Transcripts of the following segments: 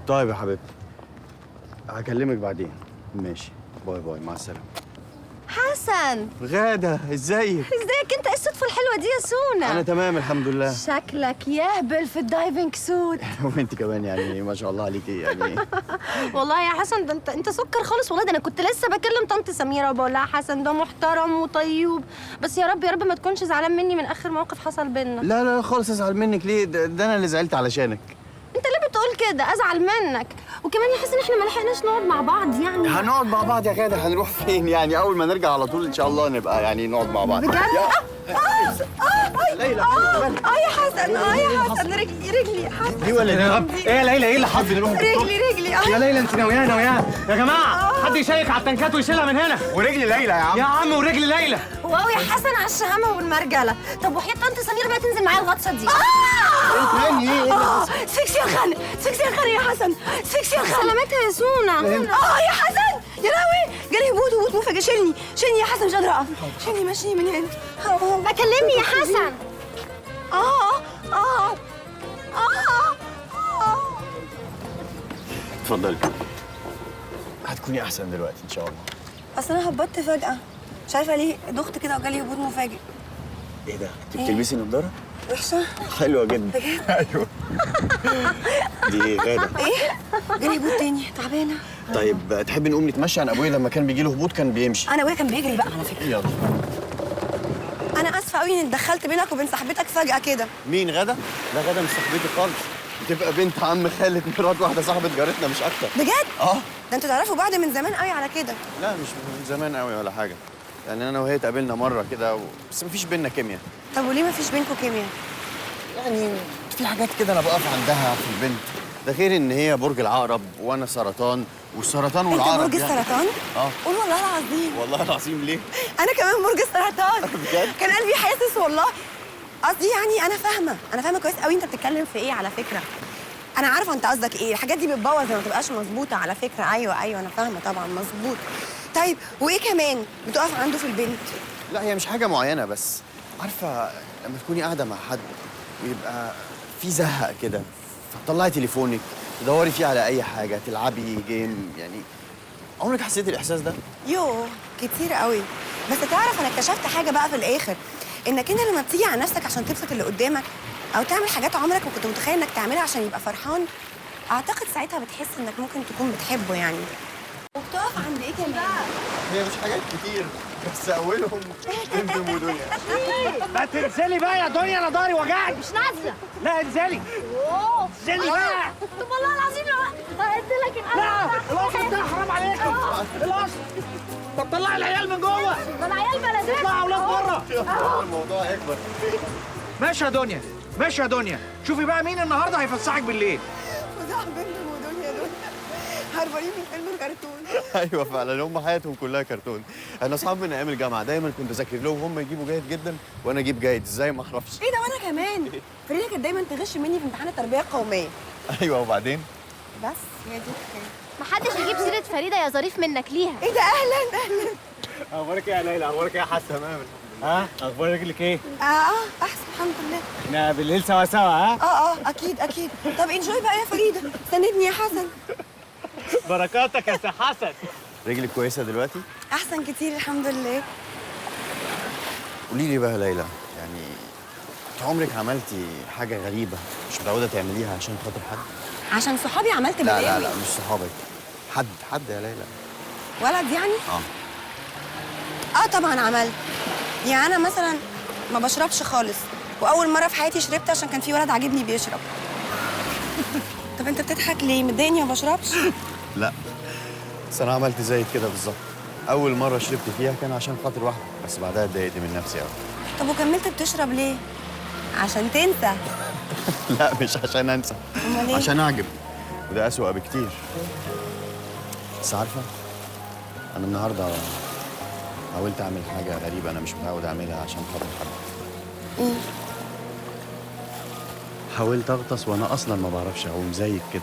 طيب يا حبيبتي، هكلمك بعدين. ماشي، باي باي، مع السلامه. حسن، غادة، ازيك؟ ازيك انت؟ ايه الصدفه الحلوه دي يا سونا؟ انا تمام الحمد لله. شكلك يهبل في الدايفنج سوت. وانت كمان يعني ما شاء الله عليكي يعني. والله يا حسن ده انت سكر خالص والله. ده انا كنت لسه بكلم طنط سميره وبقول لها حسن ده محترم وطيب، بس يا رب يا رب ما تكونش زعلان مني من اخر موقف حصل بينا. لا لا خالص، ازعل منك ليه؟ ده انا اللي زعلت علشانك. انت ليه بتقول كده؟ ازعل منك. وكمان يا حسن احنا ما لحقناش نقعد مع بعض يعني. هنقعد مع بعض يا غادة، هنروح فين يعني؟ اول ما نرجع على طول ان شاء الله نبقى يعني نقعد مع بعض. بجد؟ ليلى، يا حسن، يا حسن، رجلي يا حسن. دي ولا دي؟ ايه يا ليلى، ايه اللي حصل؟ نروح رجلي يا ليلى، انت ناوياه يا جماعه. حد يشيك على التنكات ويشيلها من هنا. ورجل ليلى يا عم. ورجل ليلى. واو يا حسن على الشهامه والمرجله. طب وحياة طنط سمير بقى تنزل معايا الغطسه دي. سكسي يا خالد، سكسي يا خالد يا حسن، سكسي يا خالد. سلامتها يا سونا. يا حسن، يا لهوي جالي هبوط مفاجئ. شيلني يا حسن، مش قادره اقف. شيلني ماشي من هنا. بكلمني يا حسن. اتفضلي. هتكوني احسن دلوقتي ان شاء الله. اصل انا هبطت فجأة، مش عارفة ليه دخت كده وجالي هبوط مفاجئ. ايه ده؟ انت بتلبسي نضاره؟ وحشة؟ حلوه جدا. بجد؟ ايوه. دي غادة. ايه؟ جالي هبوط تاني، تعبانة. طيب تحبي نقوم نتمشى؟ انا ابويا لما كان بيجي له هبوط كان بيمشي. انا ابويا كان بيجري بقى على فكرة. يلا. انا اسفة قوي اني اتدخلت بينك وبين صاحبتك فجأة كده. مين غادة؟ لا غادة مش صاحبتي خالص، بتبقى بنت عم خالة مرات واحدة صاحبة جارتنا مش أكتر. بجد؟ اه. ده انتوا تعرفوا بعض من زمان قوي على كده. لا مش من زمان قوي ولا حاجة، يعني أنا وهي اتقابلنا مرة كده بس مفيش بينا كيمياء. طب وليه مفيش بينكم كيمياء؟ يعني في حاجات كده أنا بقف عندها في البنت، ده غير إن هي برج العقرب وأنا سرطان، والسرطان والعقرب انت برج السرطان؟ اه. قول والله العظيم. والله العظيم ليه؟ انا كمان برج السرطان. بجد؟ كان قلبي حاسس والله. قصدي يعني انا فاهمه كويس قوي انت بتتكلم في ايه على فكره. انا عارفه انت قصدك ايه، الحاجات دي بتبوظ ما بتبقاش مظبوطه على فكره. ايوه انا فاهمه طبعا مظبوط. طيب وايه كمان بتقف عنده في البنت؟ لا هي مش حاجة معينة، بس عارفة لما تكوني قاعدة مع حد ويبقى في زهق كده، فتطلعي تليفونك تدوري فيه على أي حاجة، تلعبي جيم يعني. عمرك حسيتي الإحساس ده؟ يوه كتير قوي. بس تعرف انا اكتشفت حاجه بقى في الاخر، انك انت لما بتيجي على نفسك عشان تبسط اللي قدامك او تعمل حاجات عمرك ما كنت متخيل انك تعملها عشان يبقى فرحان، اعتقد ساعتها بتحس انك ممكن تكون بتحبه يعني. وبتقف عند ايه كمان؟ هي مش حاجات كتير، بس أولهم دمدم ودنيا. ما تنزلي بقى يا دنيا، انا ضهري وجعني. مش نازله. لا انزلي. انزلي بقى. طب والله العظيم لو هدي لك لا القصر ده حرام عليكم. القصر. طب طلعي العيال من جوه. ده العيال بلديه. اطلعوا اولاد بره. الموضوع يكبر. ماشي يا دنيا، ماشي يا دنيا. شوفي بقى مين النهارده هيفسحك بالليل. وده بنتهم ودنيا دول هربانين من فيلم الكرتون. ايوه فعلا هم حياتهم كلها كرتون. انا اصحاب من ايام الجامعه دايما كنت اذاكر لهم، هم يجيبوا جيد جدا وانا اجيب جيد، ازاي ما اعرفش. ايه ده وانا كمان. فريده كانت دايما تغش مني في امتحان التربيه القوميه. ايوه وبعدين؟ بس هي دي الحكايه. محدش يجيب سيره فريده يا ظريف منك ليها. ايه ده؟ اهلا. اخبارك ايه يا ليلى؟ اخبارك ايه يا حسن؟ تمام. ها اخبار رجلك ايه؟ احسن الحمد لله. احنا بالليل سوا ها؟ اكيد. طب انجوي بقى يا فريده، ساندني يا حسن. بركاتك يا سي حسن. رجلك كويسه دلوقتي؟ احسن كتير الحمد لله. قولي لي بقى ليلى، يعني انت عمرك عملتي حاجه غريبه مش متعوده تعمليها عشان خاطر حد؟ عشان صحابي عملت لا بلاوي. لا مش صحابك، حد يا ليلى. ولد يعني؟ طبعا عملت. يعني انا مثلا ما بشربش خالص، واول مره في حياتي شربت عشان كان في ولد عاجبني بيشرب. طب انت بتضحك ليه؟ متضايقني ما بشربش؟ لا بس انا عملت زي كده بالظبط، اول مره شربت فيها كان عشان خاطر واحده، بس بعدها اتضايقت من نفسي قوي. طب وكملت بتشرب ليه؟ عشان تنسى؟ لا مش عشان انسى، امال ايه؟ عشان اعجب، وده اسوأ بكتير. بس عارفه انا النهارده حاولت اعمل حاجه غريبه انا مش متعود اعملها عشان خاطر حد. ايه؟ حاولت اغطس وانا اصلا ما بعرفش اعوم زيك كده.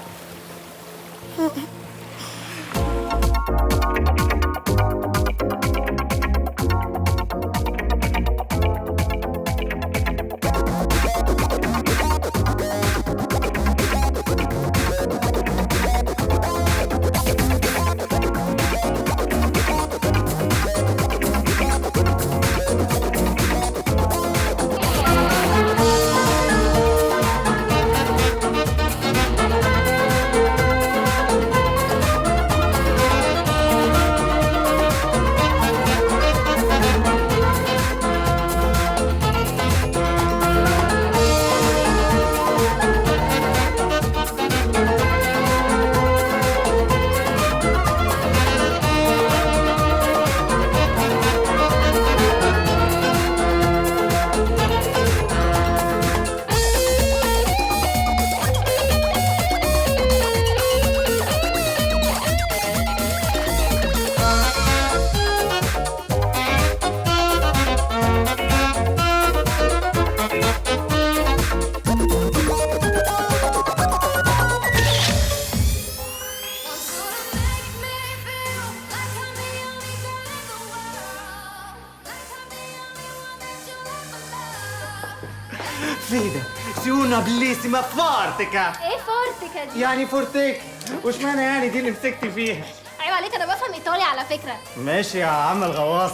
فريدة سيونا بليسيما فارتكا. ايه فورتكا دي؟ يعني فورتيك، وش معنى يعني دي اللي مسكتي فيها؟ عيب عليك، انا بفهم ايطالي على فكره. ماشي يا عم الغواص.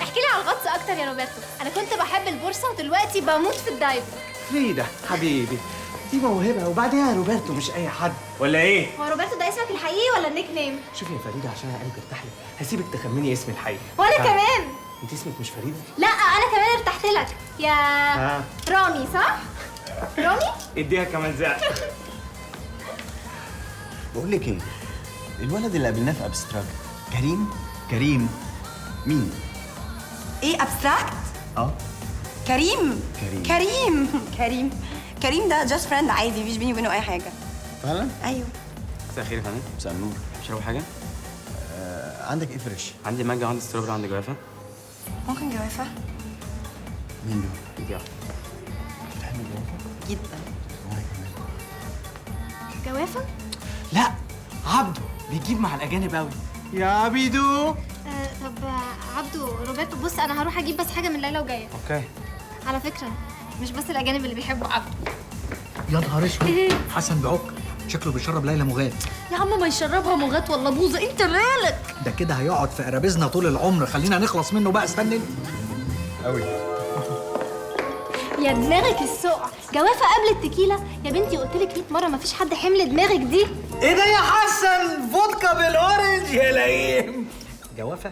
احكي لي على الغطس اكتر يا روبرتو، انا كنت بحب البورصه ودلوقتي بموت في الدايفنج. فريدة حبيبي، دي موهبة، وبعدين روبرتو مش أي حد ولا إيه؟ هو روبرتو ده اسمك الحقيقي ولا النيك نيم؟ شوفي يا فريدة، عشان أنا قلبي ارتاح لك هسيبك تخمني اسمي الحقيقي. وانا كمان. أنت اسمك مش فريدة؟ لا انا كمان ارتحت لك يا رامي، صح؟ رامي؟ اديها كمان زعل. بقول لك ايه، الولد اللي قابلناه في ابستراكت كريم مين؟ ايه ابستراكت؟ اه كريم كريم. كريم ده جاست فريند عادي، مفيش بيني وبينه اي حاجه. فعلا؟ ايوه. مساء الخير يا فندم. مساء النور. تشربوا حاجة؟ عندك ايه فريش؟ عندي مانجا وعندي ستروبري وعندي جوافة. ممكن جوافه؟ مين دول؟ دي بتحب الجوافه؟ جدا. وانا كمان. جوافه؟ لا، عبده بيجيب مع الأجانب أوي. يا عبيدو. طب عبدو، روبرتو بص، انا هروح اجيب بس حاجه من ليلى وجايه. أوكي. على فكره مش بس الاجانب اللي بيحبوا عبدو. يا نهار اسود، حسن بعك شكله بيشرب ليلى مغات. يا عم ما يشربها مغات ولا بوظه، انت مالك؟ ده كده هيقعد في قرابيزنا طول العمر، خلينا نخلص منه بقى. استنى قوي. يا دماغك السقع، جوافه قبل التكيله يا بنتي، قلت لك 100 مره مفيش حد حمل دماغك دي. ايه ده يا حسن؟ فودكا بالاورنج يا لئيم. جوافه؟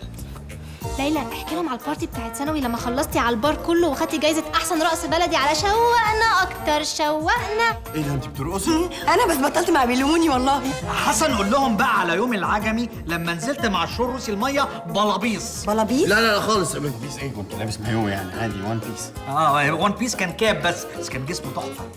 ليلى احكي لهم على البارتي بتاعت ثانوي لما خلصتي على البار كله وخدتي جايزه احسن رقص بلدي على شوقنا اكتر شوقنا. ايه ده انت بترقصي؟ انا بس بطلت مع بيلوموني والله. حسن قول لهم بقى على يوم العجمي لما نزلت مع الشروسي الميه بلابيس. بلابيس؟ لا خالص. بيس ايه؟ كنت لابس مايو يعني عادي، وان بيس. وان بيس كان كاب بس كان جسمه تحفه.